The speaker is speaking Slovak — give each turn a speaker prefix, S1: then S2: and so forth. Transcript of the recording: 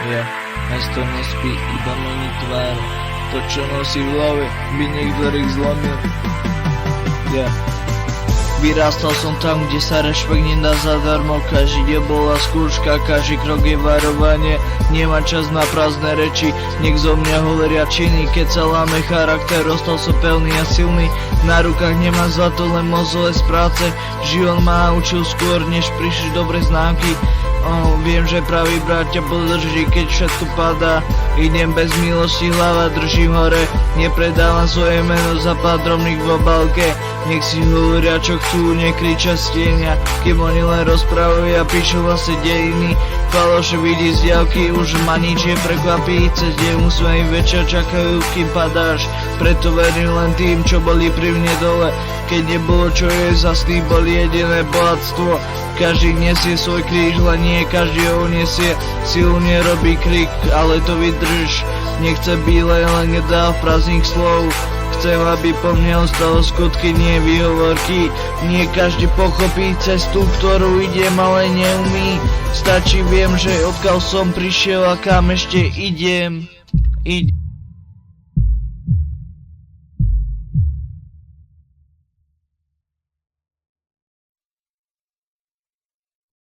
S1: Mesto nespí, iba mení tvár. To, čo nosí v hlave, by niektorých zlomil. Vyrástal som tam, kde sa rešpekt nedá zadarmo. Každý deň bola skúška, každý krok je varovanie. Nemá čas na prázdne reči, nech zo mňa hovoria činy. Keď sa láme charakter, ostal som pevný a silný. Na rukách nemám zlato, len mozole z práce. Život ma učil skôr, než prišli dobré známky. Viem, že pravý brat ťa podrží, keď všetko padá. Idem bez milosti, hlava držím hore. Nepredávam svoje meno za pár drobných v obálke. Nech si hovoria čo chcú, nekričia stieňa. Kým oni len rozprávajú a píšu vlastne dejiny. Faloše vidí z diaľky, už ma nič neprekvapí. Cez deň musím večer čakajú, kým padáš. Preto verím len tým, čo boli pri mne dole. Keď nebolo čo je, za sny boli jediné bohatstvo. Každý nesie svoj kríž, len nie každý ho uniesie. Silu nerobí krik, ale to vydrž. Nechce bíle, len nedá v prázdnych slov. Chcem, aby po mne ostalo skutky, nie výhovorky. Nie každý pochopí cestu, ktorú idem, ale neumí. Stačí, viem, že odkiaľ som prišiel a kam ešte idem.